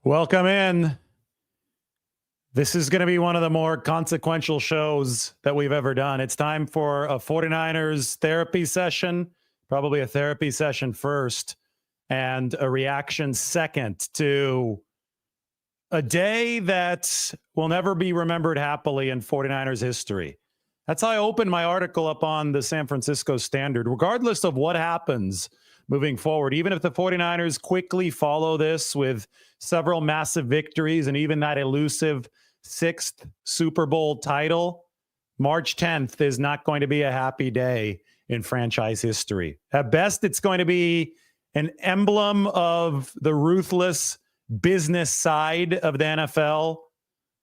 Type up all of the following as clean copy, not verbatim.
Welcome in. This is going to be one of the more consequential shows that we've ever done. It's time for a 49ers therapy session, probably a therapy session first, and a reaction second to a day that will never be remembered happily in 49ers history. That's how I opened my article up on the San Francisco Standard. Regardless of what happens moving forward, even if the 49ers quickly follow this with several massive victories and even that elusive sixth Super Bowl title, March 10th is not going to be a happy day in franchise history. At best, it's going to be an emblem of the ruthless business side of the NFL,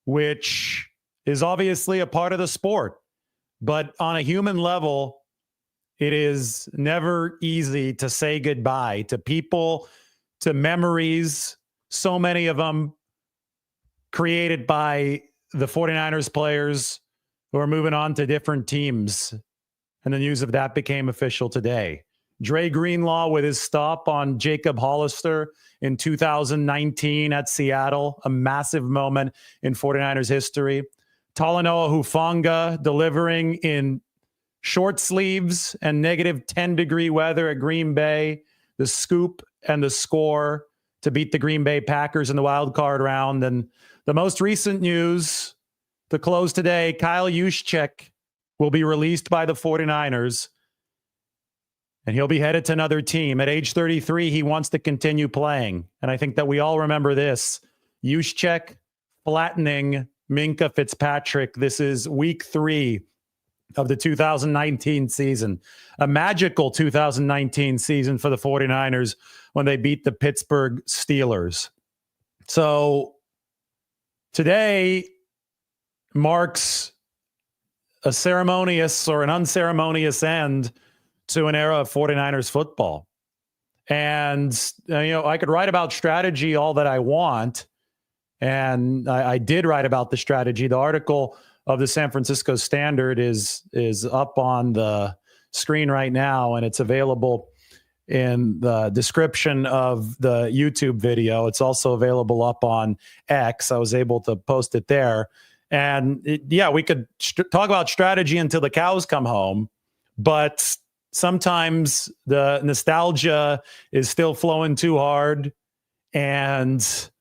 which is obviously a part of the sport. But on a human level, it is never easy to say goodbye to people, to memories, so many of them created by the 49ers players who are moving on to different teams. And the news of that became official today. Dre Greenlaw with his stop on Jacob Hollister in 2019 at Seattle, a massive moment in 49ers history. Talanoa Hufanga delivering in short sleeves and negative 10-degree weather at Green Bay, the scoop and the score to beat the Green Bay Packers in the wild card round. And the most recent news to close today, Kyle Juszczyk will be released by the 49ers, and he'll be headed to another team. At age 33, he wants to continue playing. And I think that we all remember this. Juszczyk flattening Minkah Fitzpatrick. This is week 3 of the 2019 season. A magical 2019 season for the 49ers when they beat the Pittsburgh Steelers. So today marks a ceremonious or an unceremonious end to an era of 49ers football. And, I could write about strategy all that I want. And I did write about the strategy. The article of the San Francisco Standard is up on the screen right now, and it's available in the description of the YouTube video. It's also available up on X. I was able to post it there. And we could talk about strategy until the cows come home, but sometimes the nostalgia is still flowing too hard, and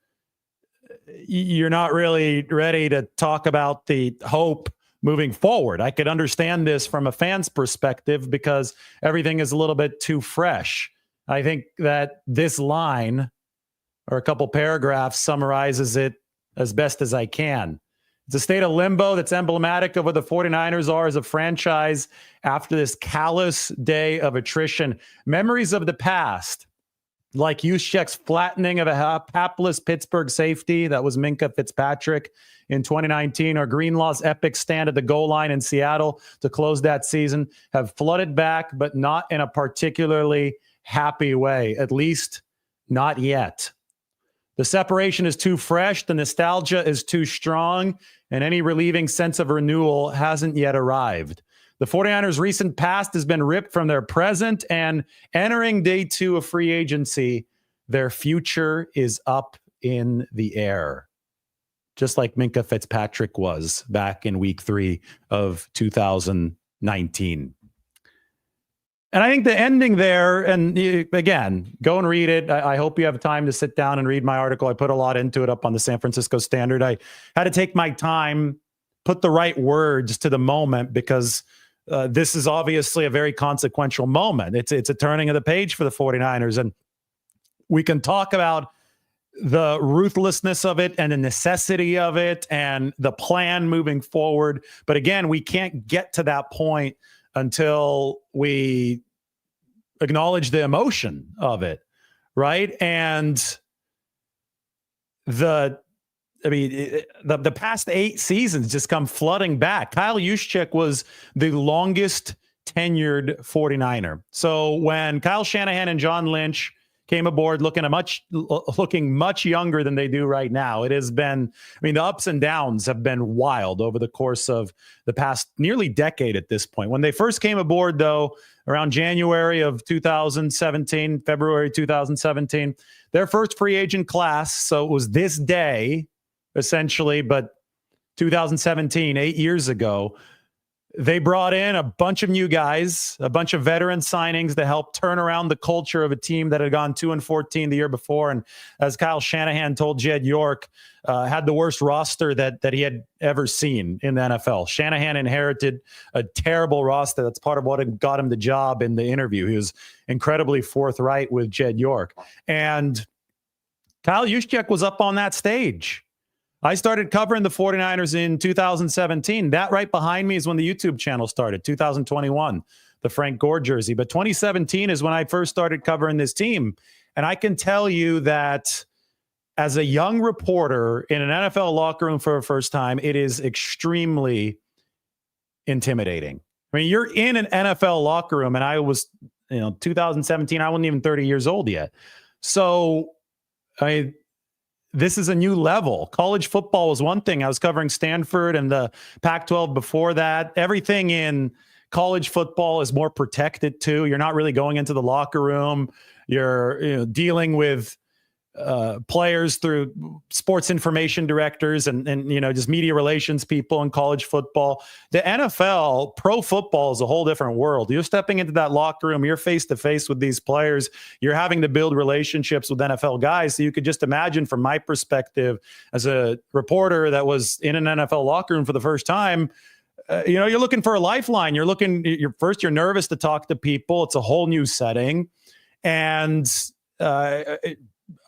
you're not really ready to talk about the hope moving forward. I could understand this from a fan's perspective because everything is a little bit too fresh. I think that this line or a couple paragraphs summarizes it as best as I can. It's a state of limbo that's emblematic of what the 49ers are as a franchise after this callous day of attrition. Memories of the past, like Juszczyk's flattening of a hapless Pittsburgh safety, that was Minkah Fitzpatrick in 2019, or Greenlaw's epic stand at the goal line in Seattle to close that season, have flooded back, but not in a particularly happy way, at least not yet. The separation is too fresh, the nostalgia is too strong, and any relieving sense of renewal hasn't yet arrived. The 49ers' recent past has been ripped from their present, and entering day 2 of free agency, their future is up in the air. Just like Minkah Fitzpatrick was back in week 3 of 2019. And I think the ending there, and again, go and read it. I hope you have time to sit down and read my article. I put a lot into it up on the San Francisco Standard. I had to take my time, put the right words to the moment, because this is obviously a very consequential moment. It's a turning of the page for the 49ers. And we can talk about the ruthlessness of it and the necessity of it and the plan moving forward. But again, we can't get to that point until we acknowledge the emotion of it, right? And the past 8 seasons just come flooding back. Kyle Juszczyk was the longest tenured 49er. So when Kyle Shanahan and John Lynch came aboard looking much younger than they do right now, it has been, the ups and downs have been wild over the course of the past nearly decade at this point. When they first came aboard, though, around January of 2017, February 2017, their first free agent class. So it was this day, essentially, but 2017, 8 years ago, they brought in a bunch of new guys, a bunch of veteran signings to help turn around the culture of a team that had gone 2-14 the year before. And as Kyle Shanahan told Jed York, had the worst roster that he had ever seen in the NFL. Shanahan inherited a terrible roster. That's part of what got him the job in the interview. He was incredibly forthright with Jed York. And Kyle Juszczyk was up on that stage. I started covering the 49ers in 2017. That right behind me is when the YouTube channel started, 2021, the Frank Gore jersey. But 2017 is when I first started covering this team. And I can tell you that as a young reporter in an NFL locker room for the first time, it is extremely intimidating. I mean, you're in an NFL locker room, and I was, 2017, I wasn't even 30 years old yet. So, this is a new level. College football was one thing. I was covering Stanford and the Pac-12 before that. Everything in college football is more protected too. You're not really going into the locker room. You're dealing with players through sports information directors and just media relations people in college football. The NFL, pro football is a whole different world. You're stepping into that locker room, you're face to face with these players, you're having to build relationships with NFL guys. So you could just imagine from my perspective as a reporter that was in an NFL locker room for the first time, you're looking for a lifeline. You're nervous to talk to people. It's a whole new setting. And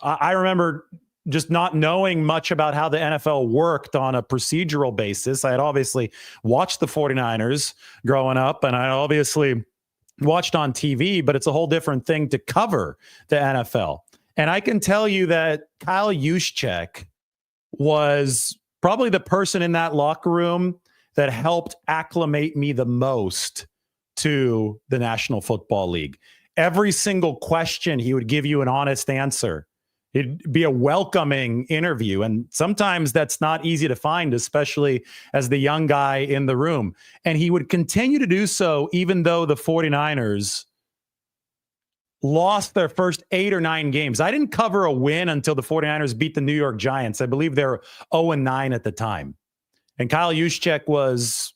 I remember just not knowing much about how the NFL worked on a procedural basis. I had obviously watched the 49ers growing up, and I obviously watched on TV, but it's a whole different thing to cover the NFL. And I can tell you that Kyle Juszczyk was probably the person in that locker room that helped acclimate me the most to the National Football League. Every single question, he would give you an honest answer. It'd be a welcoming interview. And sometimes that's not easy to find, especially as the young guy in the room. And he would continue to do so, even though the 49ers lost their first 8 or 9 games. I didn't cover a win until the 49ers beat the New York Giants. I believe they were 0-9 at the time. And Kyle Juszczyk was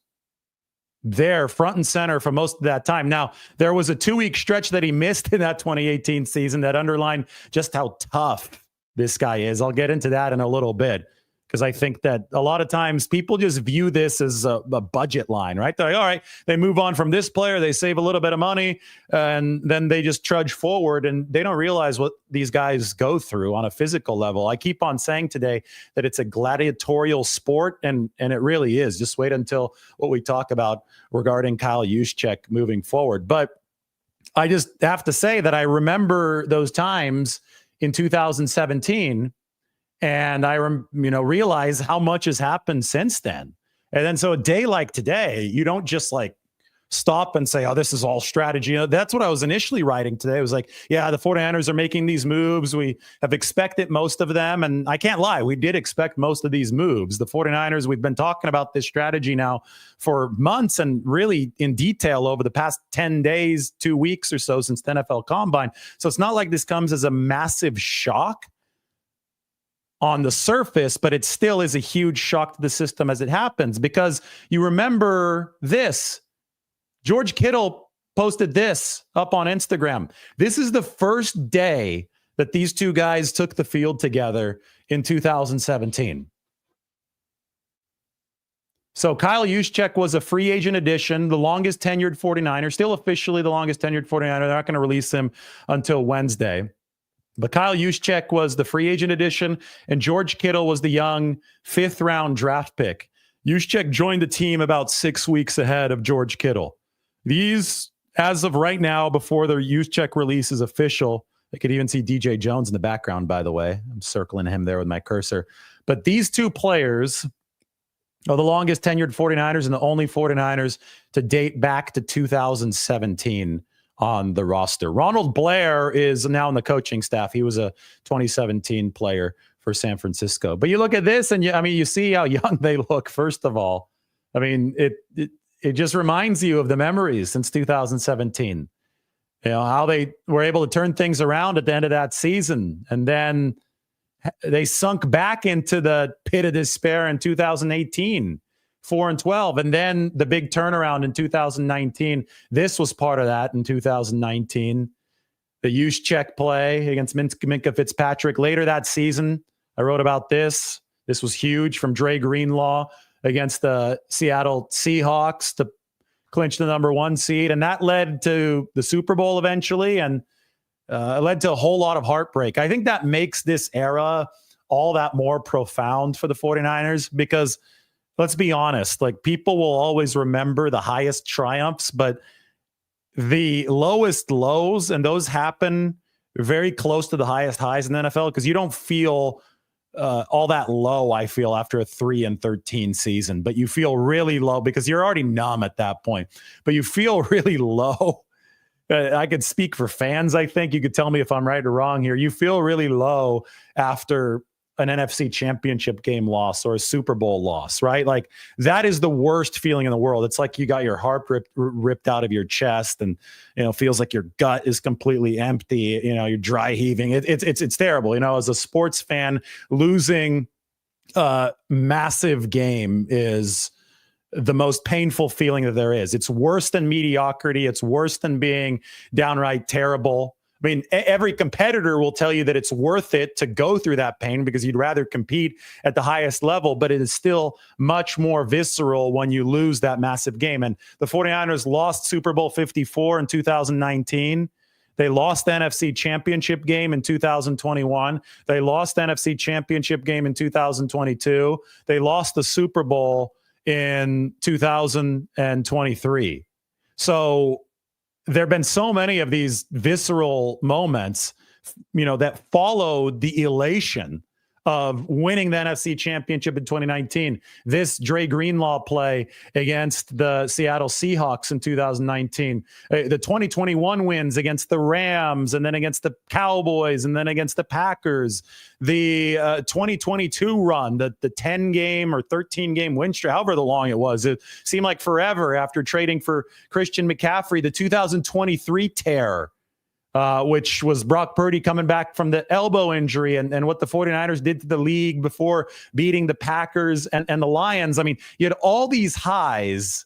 there front and center for most of that time. Now, there was a 2-week stretch that he missed in that 2018 season that underlined just how tough this guy is. I'll get into that in a little bit, because I think that a lot of times people just view this as a budget line, right? They're like, all right, they move on from this player, they save a little bit of money, and then they just trudge forward, and they don't realize what these guys go through on a physical level. I keep on saying today that it's a gladiatorial sport, and it really is. Just wait until what we talk about regarding Kyle Juszczyk moving forward. But I just have to say that I remember those times in 2017, and I realize how much has happened since then. And then so a day like today, you don't just stop and say, oh, this is all strategy. That's what I was initially writing today. It was like, yeah, the 49ers are making these moves. We have expected most of them. And I can't lie, we did expect most of these moves. The 49ers, we've been talking about this strategy now for months and really in detail over the past 10 days, 2 weeks or so since the NFL Combine. So it's not like this comes as a massive shock on the surface, but it still is a huge shock to the system as it happens, because you remember this. George Kittle posted this up on Instagram. This is the first day that these two guys took the field together in 2017. So Kyle Juszczyk was a free agent addition, the longest tenured 49er, still officially the longest tenured 49er. They're not going to release him until Wednesday. But Kyle Juszczyk was the free agent addition, and George Kittle was the young 5th-round draft pick. Juszczyk joined the team about 6 weeks ahead of George Kittle. These, as of right now, before the Juszczyk release is official, I could even see DJ Jones in the background, by the way. I'm circling him there with my cursor. But these two players are the longest tenured 49ers and the only 49ers to date back to 2017 on the roster. Ronald Blair is now in the coaching staff. He was a 2017 player for San Francisco. But you look at this and you see how young they look, first of all. I mean, it just reminds you of the memories since 2017. how they were able to turn things around at the end of that season. And then they sunk back into the pit of despair in 2018, 4-12. And then the big turnaround in 2019. This was part of that in 2019. The Juszczyk play against Minkah Fitzpatrick. Later that season, I wrote about this. This was huge from Dre Greenlaw against the Seattle Seahawks to clinch the number 1 seed. And that led to the Super Bowl eventually. And it led to a whole lot of heartbreak. I think that makes this era all that more profound for the 49ers because let's be honest, like people will always remember the highest triumphs, but the lowest lows, and those happen very close to the highest highs in the NFL because you don't feel all that low, I feel, after a 3-13 season, but you feel really low because you're already numb at that point, but you feel really low. I could speak for fans. I think you could tell me if I'm right or wrong here. You feel really low after an NFC championship game loss or a Super Bowl loss, right? Like that is the worst feeling in the world. It's like you got your heart ripped out of your chest and, feels like your gut is completely empty. You're dry heaving. It's terrible. As a sports fan, losing a massive game is the most painful feeling that there is. It's worse than mediocrity. It's worse than being downright terrible. I mean, every competitor will tell you that it's worth it to go through that pain because you'd rather compete at the highest level, but it is still much more visceral when you lose that massive game. And the 49ers lost Super Bowl 54 in 2019. They lost the NFC Championship game in 2021. They lost the NFC Championship game in 2022. They lost the Super Bowl in 2023. So there have been so many of these visceral moments, that followed the elation of winning the NFC Championship in 2019. This Dre Greenlaw play against the Seattle Seahawks in 2019. The 2021 wins against the Rams and then against the Cowboys and then against the Packers. The 2022 run, the 10-game or 13-game win streak, however long it was. It seemed like forever after trading for Christian McCaffrey. The 2023 tear, which was Brock Purdy coming back from the elbow injury and what the 49ers did to the league before beating the Packers and the Lions. I mean, you had all these highs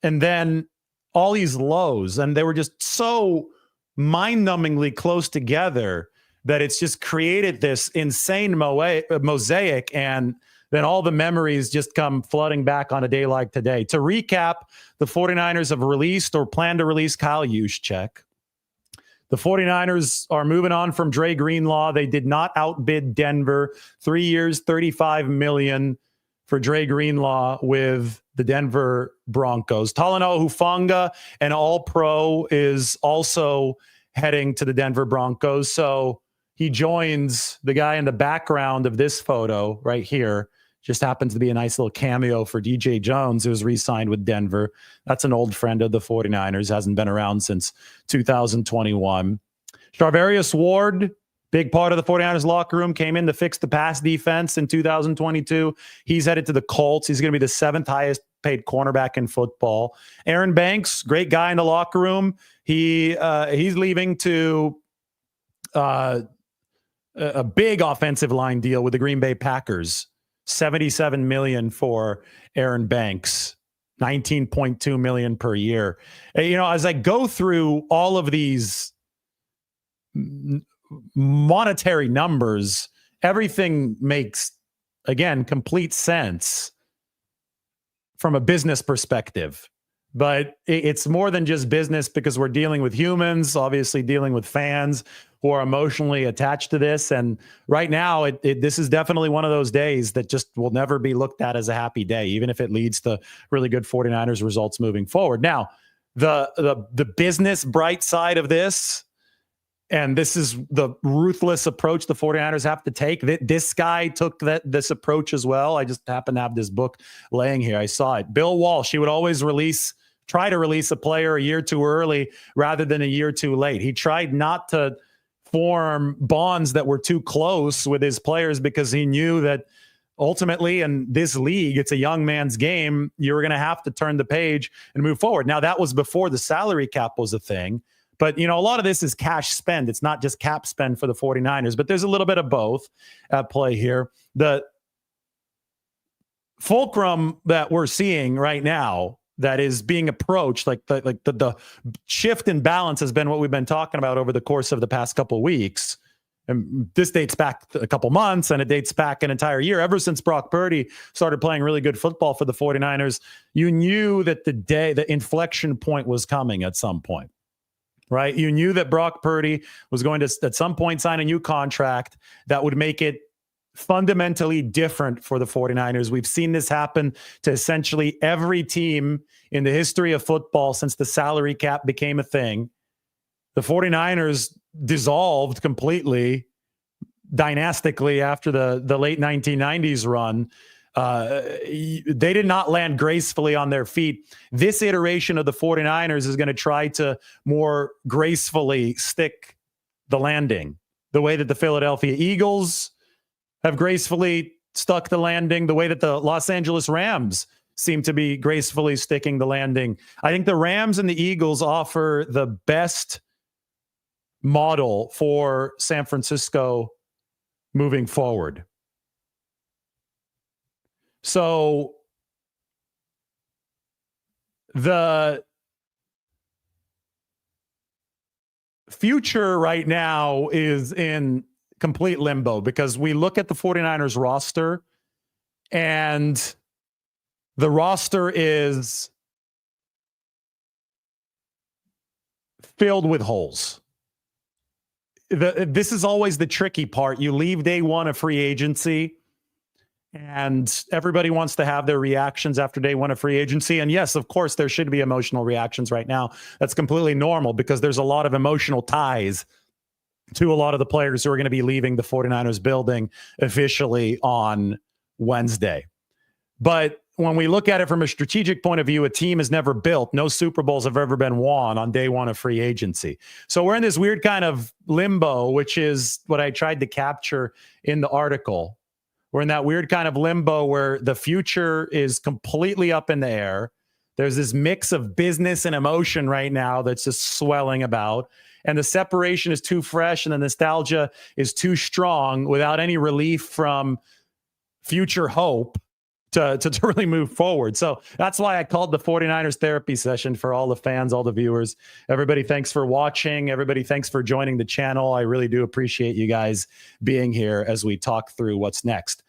and then all these lows, and they were just so mind-numbingly close together that it's just created this insane mosaic, and then all the memories just come flooding back on a day like today. To recap, the 49ers have released or plan to release Kyle Juszczyk. The 49ers are moving on from Dre Greenlaw. They did not outbid Denver. 3 years, $35 million for Dre Greenlaw with the Denver Broncos. Talanoa Hufanga, an All-Pro, is also heading to the Denver Broncos. So he joins the guy in the background of this photo right here. Just happens to be a nice little cameo for DJ Jones, who was re-signed with Denver. That's an old friend of the 49ers, hasn't been around since 2021. Charvarius Ward, big part of the 49ers locker room, came in to fix the pass defense in 2022. He's headed to the Colts. He's going to be the 7th highest paid cornerback in football. Aaron Banks, great guy in the locker room. He's leaving to a big offensive line deal with the Green Bay Packers. $77 million for Aaron Banks, $19.2 million per year. As I go through all of these monetary numbers, everything makes, again, complete sense from a business perspective. But it's more than just business because we're dealing with humans, obviously dealing with fans who are emotionally attached to this. And right now, this is definitely one of those days that just will never be looked at as a happy day, even if it leads to really good 49ers results moving forward. Now, the business bright side of this, and this is the ruthless approach the 49ers have to take. This guy took this approach as well. I just happen to have this book laying here. I saw it. Bill Walsh, he would always try to release a player a year too early rather than a year too late. He tried not to form bonds that were too close with his players because he knew that ultimately in this league, it's a young man's game. You're going to have to turn the page and move forward. Now, that was before the salary cap was a thing. But, a lot of this is cash spend. It's not just cap spend for the 49ers, but there's a little bit of both at play here. The fulcrum that we're seeing right now that is being approached, like the shift in balance has been what we've been talking about over the course of the past couple of weeks. And this dates back a couple months, and it dates back an entire year. Ever since Brock Purdy started playing really good football for the 49ers, you knew that the inflection point was coming at some point, right? You knew that Brock Purdy was going to, at some point, sign a new contract that would make it fundamentally different for the 49ers. We've seen this happen to essentially every team in the history of football since the salary cap became a thing. The 49ers dissolved completely dynastically after the late 1990s run. They did not land gracefully on their feet. This iteration of the 49ers is going to try to more gracefully stick the landing, the way that the Philadelphia Eagles have gracefully stuck the landing, the way that the Los Angeles Rams seem to be gracefully sticking the landing. I think the Rams and the Eagles offer the best model for San Francisco moving forward. So the future right now is in complete limbo because we look at the 49ers roster and the roster is filled with holes. This is always the tricky part. You leave day one of free agency and everybody wants to have their reactions after day one of free agency. And yes, of course, there should be emotional reactions right now. That's completely normal because there's a lot of emotional ties to a lot of the players who are going to be leaving the 49ers building officially on Wednesday. But when we look at it from a strategic point of view, a team is never built. No Super Bowls have ever been won on day one of free agency. So we're in this weird kind of limbo, which is what I tried to capture in the article. We're in that weird kind of limbo where the future is completely up in the air. There's this mix of business and emotion right now that's just swelling about. And the separation is too fresh and the nostalgia is too strong without any relief from future hope to really move forward. So that's why I called the 49ers therapy session for all the fans, all the viewers. Everybody, thanks for watching. Everybody, thanks for joining the channel. I really do appreciate you guys being here as we talk through what's next.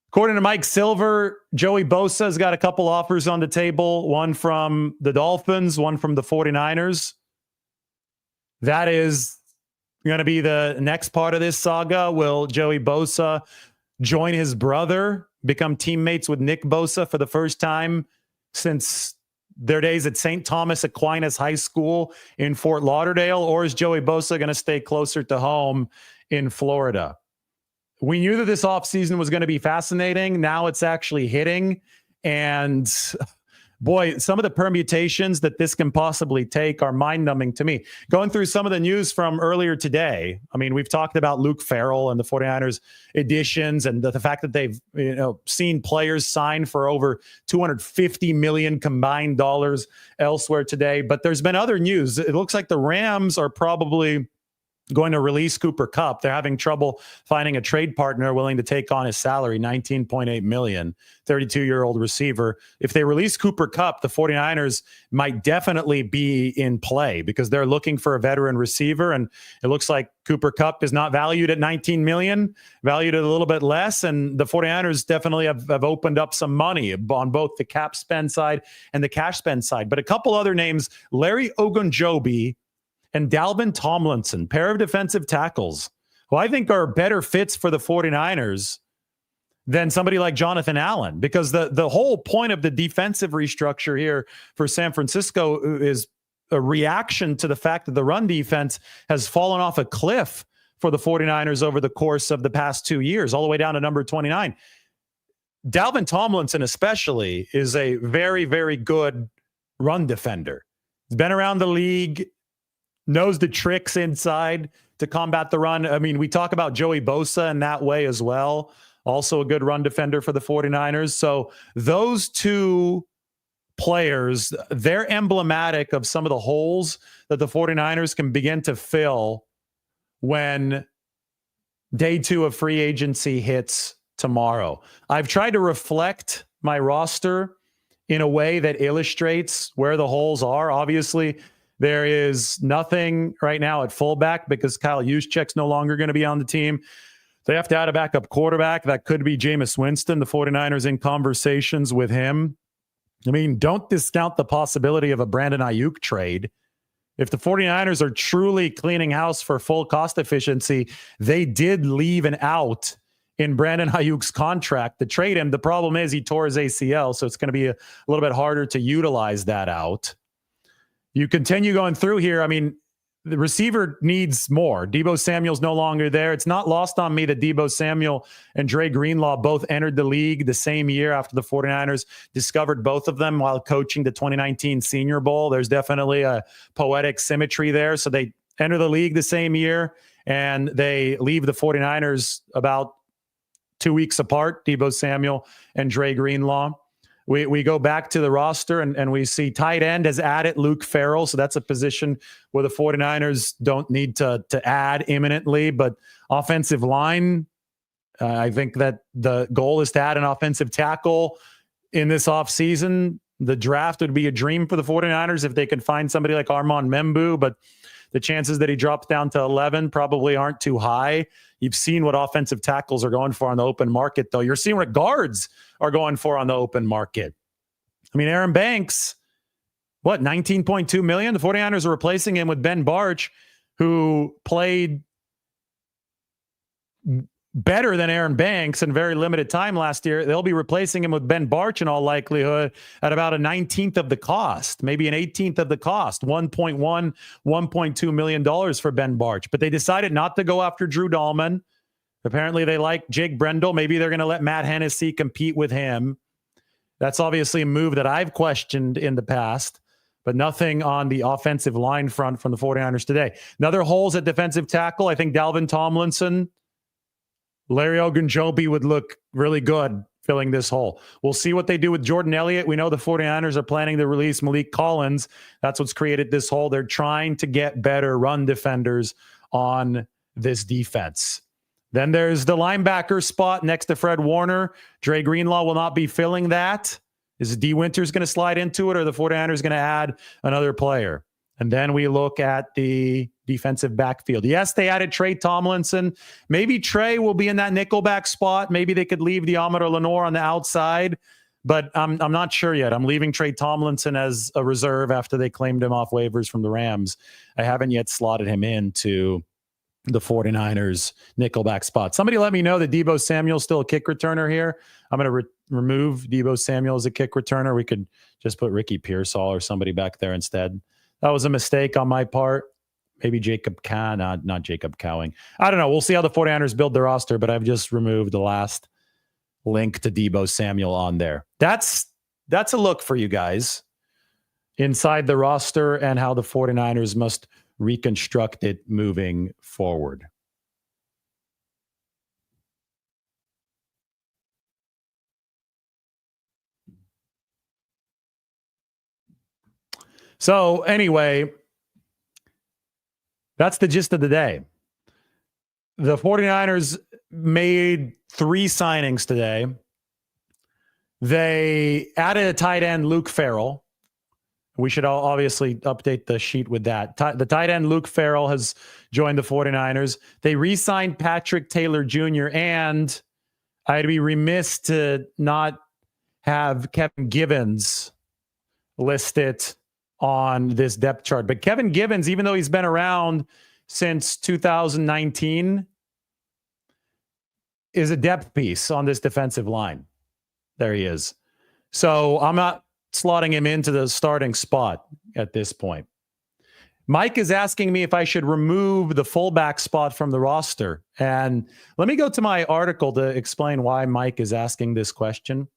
According to Mike Silver, Joey Bosa's got a couple offers on the table, one from the Dolphins, one from the 49ers. That is going to be the next part of this saga. Will Joey Bosa join his brother, become teammates with Nick Bosa for the first time since their days at St. Thomas Aquinas High School in Fort Lauderdale? Or is Joey Bosa going to stay closer to home in Florida? We knew that this offseason was going to be fascinating. Now it's actually hitting. And boy, some of the permutations that this can possibly take are mind-numbing to me. Going through some of the news from earlier today, I mean, we've talked about Luke Farrell and the 49ers additions and the fact that they've seen players sign for over $250 million combined dollars elsewhere today. But there's been other news. It looks like the Rams are probably going to release Cooper Kupp. They're having trouble finding a trade partner willing to take on his salary, $19.8 million, 32-year-old receiver. If they release Cooper Kupp, the 49ers might definitely be in play because they're looking for a veteran receiver. And it looks like Cooper Kupp is not valued at $19 million, valued at a little bit less. And the 49ers definitely have opened up some money on both the cap spend side and the cash spend side. But a couple other names, Larry Ogunjobi and Dalvin Tomlinson, pair of defensive tackles, who I think are better fits for the 49ers than somebody like Jonathan Allen, because the whole point of the defensive restructure here for San Francisco is a reaction to the fact that the run defense has fallen off a cliff for the 49ers over the course of the past 2 years, all the way down to number 29. Dalvin Tomlinson especially is a very, very good run defender. He's been around the league, knows the tricks inside to combat the run. I mean, we talk about Joey Bosa in that way as well. Also a good run defender for the 49ers. So those two players, they're emblematic of some of the holes that the 49ers can begin to fill when day 2 of free agency hits tomorrow. I've tried to reflect my roster in a way that illustrates where the holes are. Obviously, there is nothing right now at fullback because Kyle Juszczyk's no longer going to be on the team. They have to add a backup quarterback. That could be Jameis Winston. The 49ers in conversations with him. I mean, don't discount the possibility of a Brandon Ayuk trade. If the 49ers are truly cleaning house for full cost efficiency, they did leave an out in Brandon Ayuk's contract to trade him. The problem is he tore his ACL, so it's going to be a little bit harder to utilize that out. You continue going through here. I mean, the receiver needs more. Deebo Samuel's no longer there. It's not lost on me that Deebo Samuel and Dre Greenlaw both entered the league the same year after the 49ers discovered both of them while coaching the 2019 Senior Bowl. There's definitely a poetic symmetry there. So they enter the league the same year, and they leave the 49ers about 2 weeks apart, Deebo Samuel and Dre Greenlaw. We go back to the roster and we see tight end has added Luke Farrell. So that's a position where the 49ers don't need to add imminently. But offensive line, I think that the goal is to add an offensive tackle in this offseason. The draft would be a dream for the 49ers if they could find somebody like Armand Membu, but the chances that he drops down to 11 probably aren't too high. You've seen what offensive tackles are going for on the open market, though. You're seeing what guards are going for on the open market. I mean, Aaron Banks, what, $19.2 million? The 49ers are replacing him with Ben Barch, who played better than Aaron Banks in very limited time last year. They'll be replacing him with Ben Barch in all likelihood at about a 19th of the cost, maybe an 18th of the cost, $1.2 million for Ben Barch. But they decided not to go after Drew Dahlman. Apparently they like Jake Brendel. Maybe they're going to let Matt Hennessy compete with him. That's obviously a move that I've questioned in the past, but nothing on the offensive line front from the 49ers today. Another holes at defensive tackle. I think Dalvin Tomlinson, Larry Ogunjobi would look really good filling this hole. We'll see what they do with Jordan Elliott. We know the 49ers are planning to release Malik Collins. That's what's created this hole. They're trying to get better run defenders on this defense. Then there's the linebacker spot next to Fred Warner. Dre Greenlaw will not be filling that. Is D. Winters going to slide into it, or the 49ers going to add another player? And then we look at the defensive backfield. Yes, they added Trey Tomlinson. Maybe Trey will be in that nickelback spot. Maybe they could leave Diamante Lenore on the outside, but I'm not sure yet. I'm leaving Trey Tomlinson as a reserve after they claimed him off waivers from the Rams. I haven't yet slotted him into the 49ers nickelback spot. Somebody let me know that Deebo Samuel's still a kick returner here. I'm going to remove Deebo Samuel as a kick returner. We could just put Ricky Pearsall or somebody back there instead. That was a mistake on my part. Maybe Jacob not Jacob Cowing. I don't know. We'll see how the 49ers build their roster, but I've just removed the last link to Deebo Samuel on there. That's a look for you guys inside the roster and how the 49ers must reconstruct it moving forward. So anyway, that's the gist of the day. The 49ers made 3 signings today. They added a tight end, Luke Farrell. We should obviously update the sheet with that. The tight end, Luke Farrell, has joined the 49ers. They re-signed Patrick Taylor Jr., and I'd be remiss to not have Kevin Givens listed on this depth chart. But Kevin Givens, even though he's been around since 2019, is a depth piece on this defensive line. There he is. So I'm not slotting him into the starting spot at this point. Mike is asking me if I should remove the fullback spot from the roster. And let me go to my article to explain why Mike is asking this question.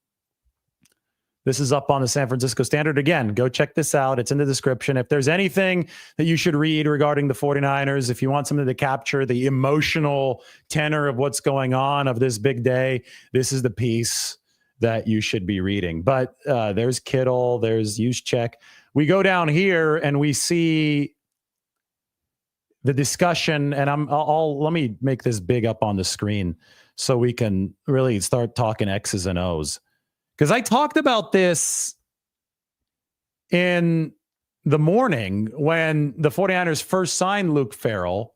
This is up on the San Francisco Standard. Again, go check this out. It's in the description. If there's anything that you should read regarding the 49ers, if you want something to capture the emotional tenor of what's going on of this big day, this is the piece that you should be reading. But there's Kittle, there's Juszczyk. We go down here and we see the discussion, and let me make this big up on the screen so we can really start talking X's and O's. Because I talked about this in the morning when the 49ers first signed Luke Farrell.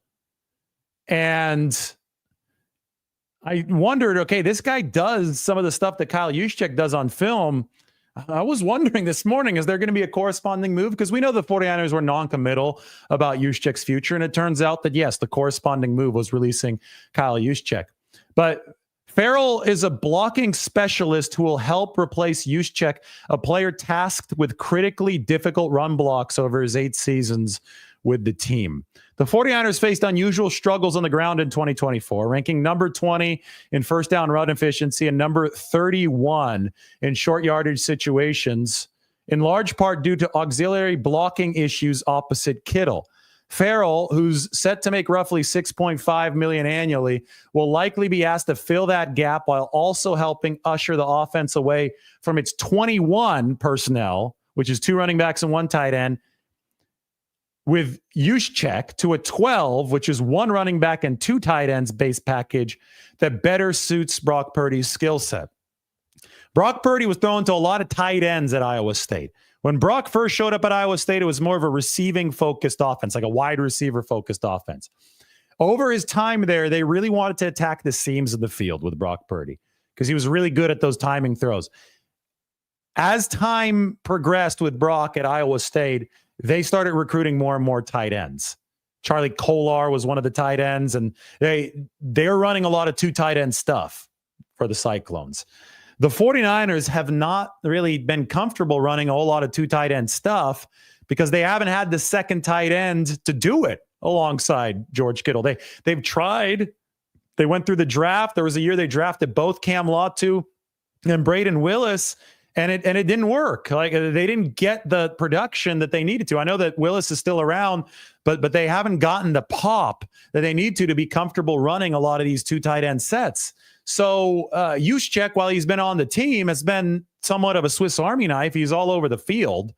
And I wondered, okay, this guy does some of the stuff that Kyle Juszczyk does on film. I was wondering this morning, is there going to be a corresponding move? Because we know the 49ers were non-committal about Juszczyk's future. And it turns out that, yes, the corresponding move was releasing Kyle Juszczyk. But Farrell is a blocking specialist who will help replace Juszczyk, a player tasked with critically difficult run blocks over his 8 seasons with the team. The 49ers faced unusual struggles on the ground in 2024, ranking number 20 in first down run efficiency and number 31 in short yardage situations, in large part due to auxiliary blocking issues opposite Kittle. Farrell, who's set to make roughly $6.5 million annually, will likely be asked to fill that gap while also helping usher the offense away from its 21 personnel, which is 2 running backs and 1 tight end, with Juszczyk to a 12, which is 1 running back and 2 tight ends base package that better suits Brock Purdy's skill set. Brock Purdy was thrown to a lot of tight ends at Iowa State. When Brock first showed up at Iowa State, it was more of a receiving-focused offense, like a wide receiver-focused offense. Over his time there, they really wanted to attack the seams of the field with Brock Purdy because he was really good at those timing throws. As time progressed with Brock at Iowa State, they started recruiting more and more tight ends. Charlie Kolar was one of the tight ends, and they're running a lot of 2 tight end stuff for the Cyclones. The 49ers have not really been comfortable running a whole lot of 2 tight end stuff because they haven't had the second tight end to do it alongside George Kittle. They've tried. They went through the draft. There was a year they drafted both Cam Latu and Braden Willis, and it didn't work. Like, they didn't get the production that they needed to. I know that Willis is still around, but they haven't gotten the pop that they need to be comfortable running a lot of these 2 tight end sets. So Juszczyk, while he's been on the team, has been somewhat of a Swiss Army knife. He's all over the field.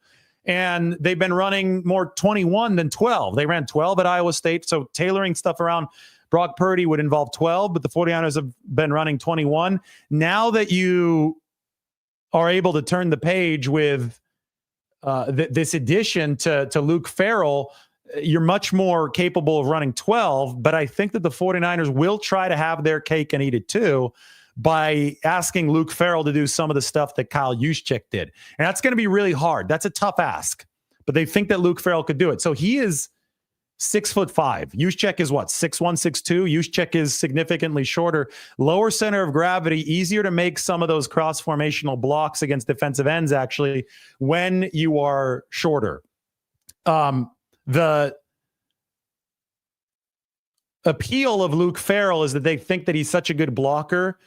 And they've been running more 21 than 12. They ran 12 at Iowa State. So tailoring stuff around Brock Purdy would involve 12, but the 49ers have been running 21. Now that you are able to turn the page with this addition to Luke Farrell, you're much more capable of running 12, but I think that the 49ers will try to have their cake and eat it too by asking Luke Farrell to do some of the stuff that Kyle Juszczyk did. And that's going to be really hard. That's a tough ask, but they think that Luke Farrell could do it. So he is 6'5". Juszczyk is what? 6'1", 6'2". Juszczyk is significantly shorter, lower center of gravity, easier to make some of those cross-formational blocks against defensive ends, actually, when you are shorter. The appeal of Luke Farrell is that they think that he's such a good blocker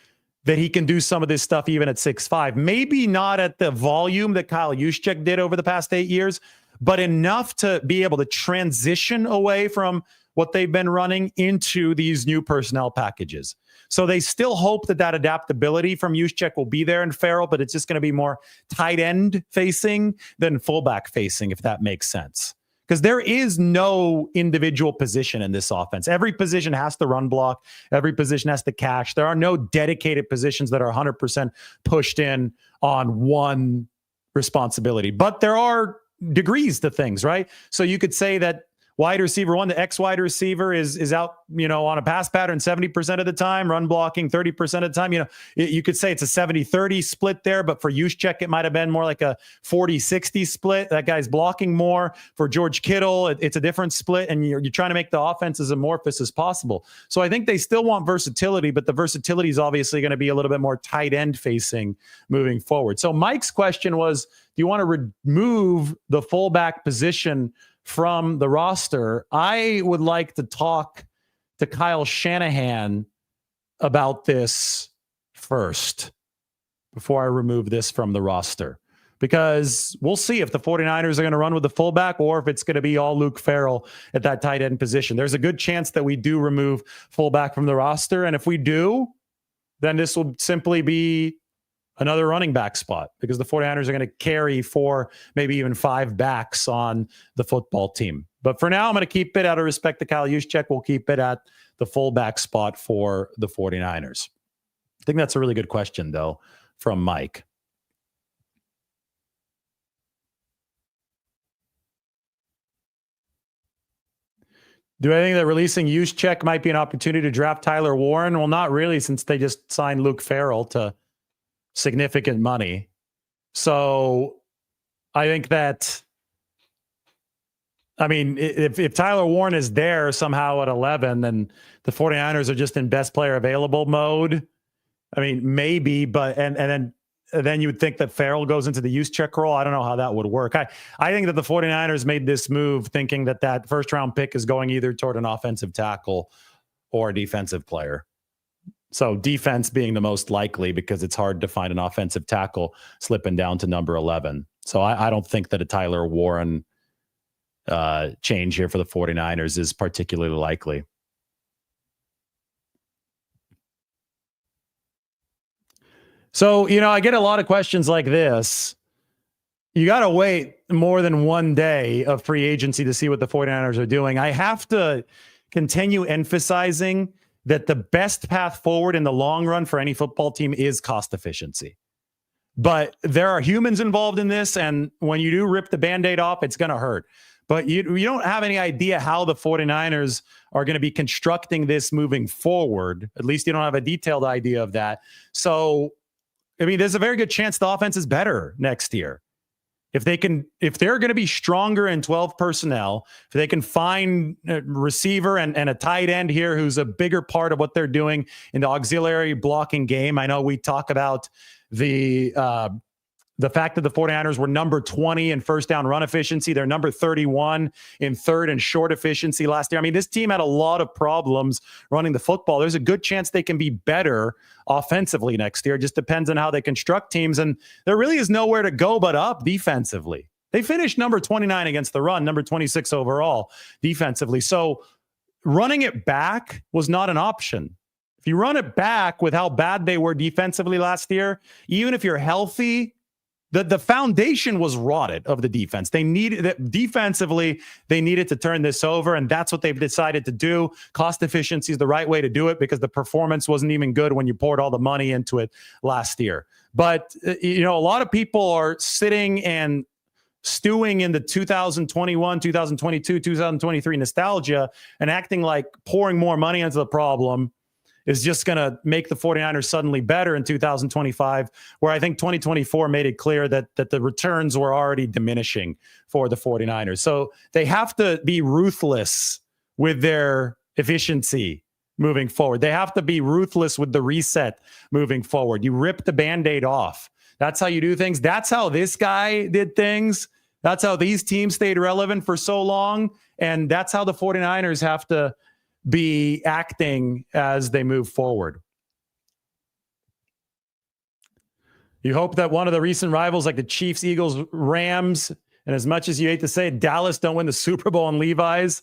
that he can do some of this stuff even at 6'5". Maybe not at the volume that Kyle Juszczyk did over the past 8 years, but enough to be able to transition away from what they've been running into these new personnel packages. So they still hope that adaptability from Juszczyk will be there in Farrell, but it's just going to be more tight end facing than fullback facing, if that makes sense. Because there is no individual position in this offense. Every position has to run block. Every position has to catch. There are no dedicated positions that are 100% pushed in on one responsibility. But there are degrees to things, right? So you could say that wide receiver 1, the X wide receiver is out, on a pass pattern 70% of the time, run blocking 30% of the time. You could say it's a 70-30 split there, but for Juszczyk, it might have been more like a 40-60 split. That guy's blocking more. For George Kittle, it's a different split, and you're trying to make the offense as amorphous as possible. So I think they still want versatility, but the versatility is obviously going to be a little bit more tight end facing moving forward. So Mike's question was, do you want to remove the fullback position from the roster? I would like to talk to Kyle Shanahan about this first before I remove this from the roster, because we'll see if the 49ers are going to run with the fullback or if it's going to be all Luke Farrell at that tight end position. There's a good chance that we do remove fullback from the roster. And if we do, then this will simply be another running back spot because the 49ers are going to carry 4, maybe even 5 backs on the football team. But for now, I'm going to keep it out of respect to Kyle Juszczyk. We'll keep it at the fullback spot for the 49ers. I think that's a really good question, though, from Mike. Do I think that releasing Juszczyk might be an opportunity to draft Tyler Warren? Well, not really, since they just signed Luke Farrell to significant money. So I think that, I mean, if Tyler Warren is there somehow at 11, then the 49ers are just in best player available mode. I mean, maybe, but and then you would think that Farrell goes into the Juszczyk role. I don't know how that would work. I think that the 49ers made this move thinking that first round pick is going either toward an offensive tackle or a defensive player. So defense being the most likely because it's hard to find an offensive tackle slipping down to number 11. So I don't think that a Tyler Warren change here for the 49ers is particularly likely. So, I get a lot of questions like this. You got to wait more than one day of free agency to see what the 49ers are doing. I have to continue emphasizing that the best path forward in the long run for any football team is cost efficiency. But there are humans involved in this, and when you do rip the Band-Aid off, it's going to hurt. But you don't have any idea how the 49ers are going to be constructing this moving forward. At least you don't have a detailed idea of that. So, I mean, there's a very good chance the offense is better next year. If they're going to be stronger in 12 personnel, if they can find a receiver and a tight end here who's a bigger part of what they're doing in the auxiliary blocking game. I know we talk about the fact that the 49ers were number 20 in first down run efficiency. They're number 31 in third and short efficiency last year. I mean, this team had a lot of problems running the football. There's a good chance they can be better offensively next year. It just depends on how they construct teams. And there really is nowhere to go but up defensively. They finished number 29 against the run, number 26 overall defensively. So running it back was not an option. If you run it back with how bad they were defensively last year, even if you're healthy, the foundation was rotted of the defense. They needed defensively, they needed to turn this over, and that's what they've decided to do. Cost efficiency is the right way to do it because the performance wasn't even good when you poured all the money into it last year. But a lot of people are sitting and stewing in the 2021, 2022, 2023 nostalgia and acting like pouring more money into the problem is just going to make the 49ers suddenly better in 2025, where I think 2024 made it clear that the returns were already diminishing for the 49ers. So they have to be ruthless with their efficiency moving forward. They have to be ruthless with the reset moving forward. You rip the Band-Aid off. That's how you do things. That's how this guy did things. That's how these teams stayed relevant for so long. And that's how the 49ers have to be acting as they move forward. You hope that one of the recent rivals like the Chiefs, Eagles, Rams, and as much as you hate to say it, Dallas don't win the Super Bowl in Levi's.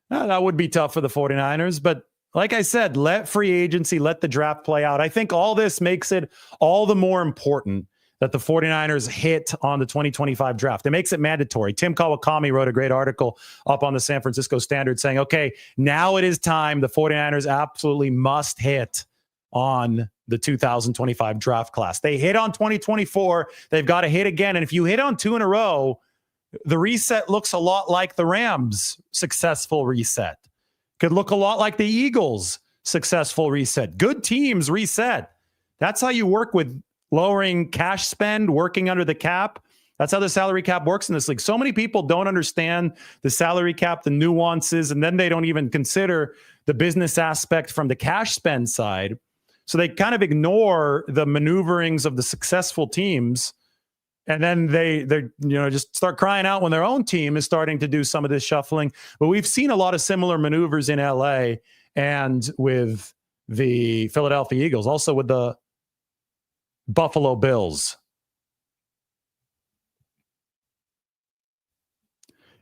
That would be tough for the 49ers. But like I said, let free agency, let the draft play out. I think all this makes it all the more important that the 49ers hit on the 2025 draft. It makes it mandatory. Tim Kawakami wrote a great article up on the San Francisco Standard saying, okay, now it is time. The 49ers absolutely must hit on the 2025 draft class. They hit on 2024. They've got to hit again. And if you hit on 2 in a row, the reset looks a lot like the Rams' successful reset. Could look a lot like the Eagles' successful reset. Good teams reset. That's how you work with lowering cash spend, working under the cap. That's how the salary cap works in this league. So many people don't understand the salary cap, the nuances, and then they don't even consider the business aspect from the cash spend side. So they kind of ignore the maneuverings of the successful teams. And then they just start crying out when their own team is starting to do some of this shuffling. But we've seen a lot of similar maneuvers in LA and with the Philadelphia Eagles, also with the Buffalo Bills.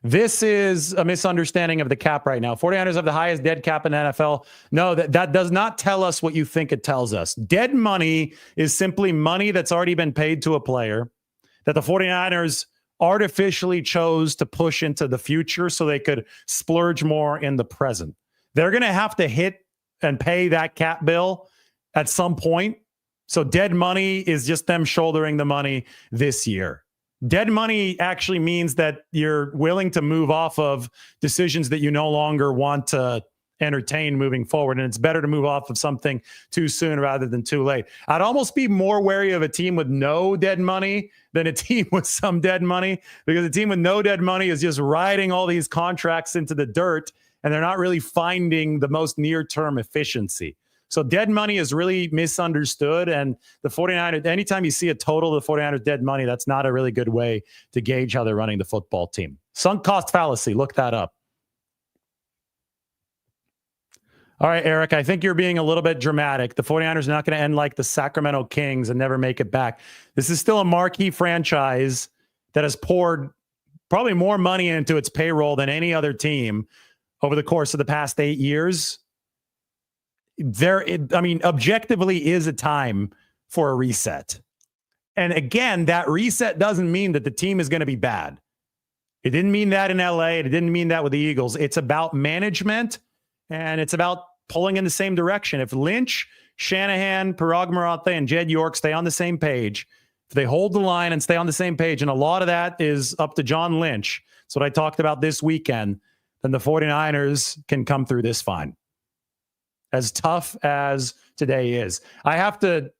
This is a misunderstanding of the cap right now. 49ers have the highest dead cap in the NFL. No, that does not tell us what you think it tells us. Dead money is simply money that's already been paid to a player that the 49ers artificially chose to push into the future so they could splurge more in the present. They're going to have to hit and pay that cap bill at some point. So dead money is just them shouldering the money this year. Dead money actually means that you're willing to move off of decisions that you no longer want to entertain moving forward. And it's better to move off of something too soon rather than too late. I'd almost be more wary of a team with no dead money than a team with some dead money, because a team with no dead money is just riding all these contracts into the dirt, and they're not really finding the most near-term efficiency. So dead money is really misunderstood. And the 49ers, anytime you see a total of the 49ers dead money, that's not a really good way to gauge how they're running the football team. Sunk cost fallacy. Look that up. All right, Eric, I think you're being a little bit dramatic. The 49ers are not going to end like the Sacramento Kings and never make it back. This is still a marquee franchise that has poured probably more money into its payroll than any other team over the course of the past 8 years. Objectively is a time for a reset. And again, that reset doesn't mean that the team is going to be bad. It didn't mean that in LA. It didn't mean that with the Eagles. It's about management, and it's about pulling in the same direction. If Lynch, Shanahan, Parag Marathe, and Jed York stay on the same page, if they hold the line and stay on the same page, and a lot of that is up to John Lynch, that's what I talked about this weekend, then the 49ers can come through this fine. As tough as today is. I have to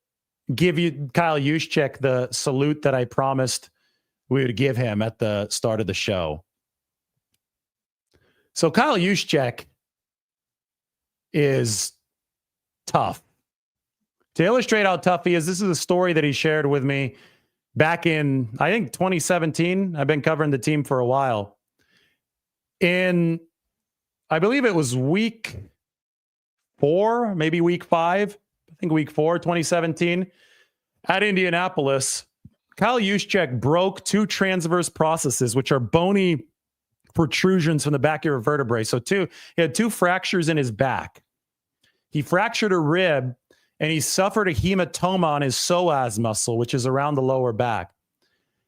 give you Kyle Juszczyk the salute that I promised we would give him at the start of the show. So Kyle Juszczyk is tough. To illustrate how tough he is, this is a story that he shared with me back in, I think, 2017. I've been covering the team for a while. I believe it was week 4, maybe week 5. I think week 4, 2017. At Indianapolis, Kyle Juszczyk broke 2 transverse processes, which are bony protrusions from the back of your vertebrae. So he had 2 fractures in his back. He fractured a rib, and he suffered a hematoma on his psoas muscle, which is around the lower back.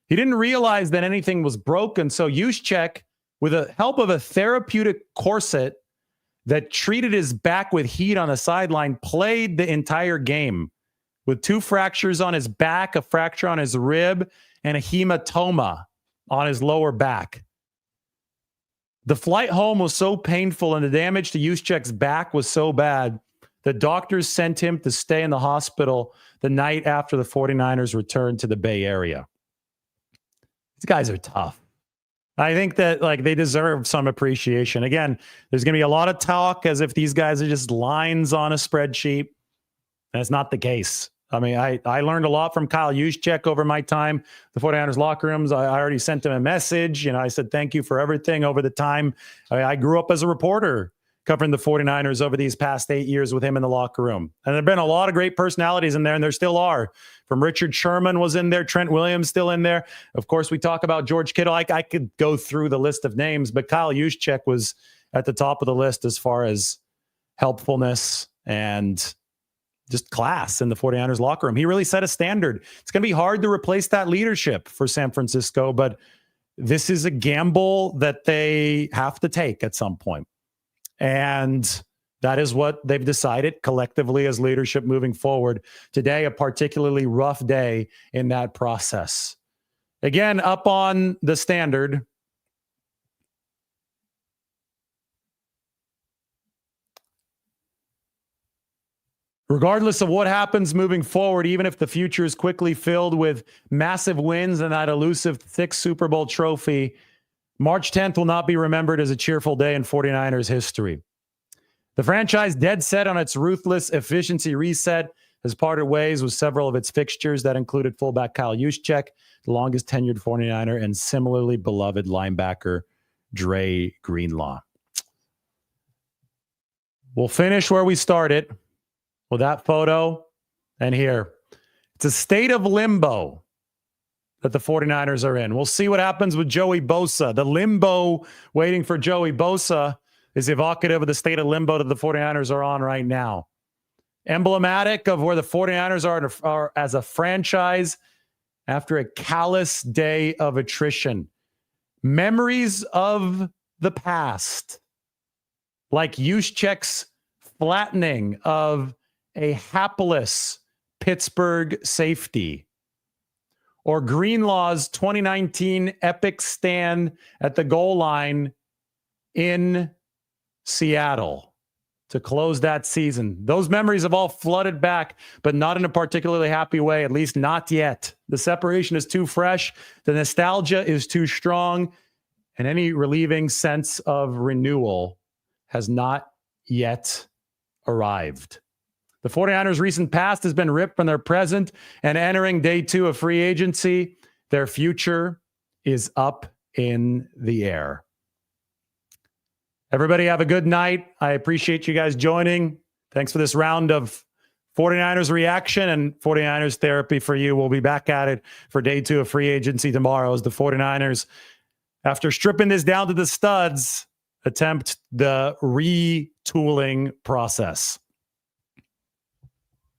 He didn't realize that anything was broken. So Juszczyk, with the help of a therapeutic corset that treated his back with heat on the sideline, played the entire game with 2 fractures on his back, a fracture on his rib, and a hematoma on his lower back. The flight home was so painful, and the damage to Juszczyk's back was so bad that doctors sent him to stay in the hospital the night after the 49ers returned to the Bay Area. These guys are tough. I think that they deserve some appreciation. Again, there's going to be a lot of talk as if these guys are just lines on a spreadsheet. And it's not the case. I mean, I learned a lot from Kyle Juszczyk over my time. The 49ers locker rooms, I already sent him a message. I said, thank you for everything over the time. I grew up as a reporter covering the 49ers over these past 8 years with him in the locker room. And there have been a lot of great personalities in there, and there still are. From Richard Sherman was in there, Trent Williams still in there. Of course, we talk about George Kittle. I could go through the list of names, but Kyle Juszczyk was at the top of the list as far as helpfulness and just class in the 49ers locker room. He really set a standard. It's going to be hard to replace that leadership for San Francisco, but this is a gamble that they have to take at some point. And that is what they've decided collectively as leadership moving forward. Today, a particularly rough day in that process. Again, up on the standard. Regardless of what happens moving forward, even if the future is quickly filled with massive wins and that elusive 6th Super Bowl trophy, March 10th will not be remembered as a cheerful day in 49ers history. The franchise, dead set on its ruthless efficiency reset, has parted ways with several of its fixtures that included fullback Kyle Juszczyk, the longest tenured 49er, and similarly beloved linebacker Dre Greenlaw. We'll finish where we started with that photo and here. It's a state of limbo that the 49ers are in. We'll see what happens with Joey Bosa. The limbo waiting for Joey Bosa is evocative of the state of limbo that the 49ers are on right now. Emblematic of where the 49ers are as a franchise after a callous day of attrition. Memories of the past, like Juszczyk's flattening of a hapless Pittsburgh safety, or Greenlaw's 2019 epic stand at the goal line in Seattle to close that season. Those memories have all flooded back, but not in a particularly happy way, at least not yet. The separation is too fresh. The nostalgia is too strong. And any relieving sense of renewal has not yet arrived. The 49ers' recent past has been ripped from their present, and entering day 2 of free agency, their future is up in the air. Everybody have a good night. I appreciate you guys joining. Thanks for this round of 49ers reaction and 49ers therapy for you. We'll be back at it for day 2 of free agency tomorrow as the 49ers, after stripping this down to the studs, attempt the retooling process.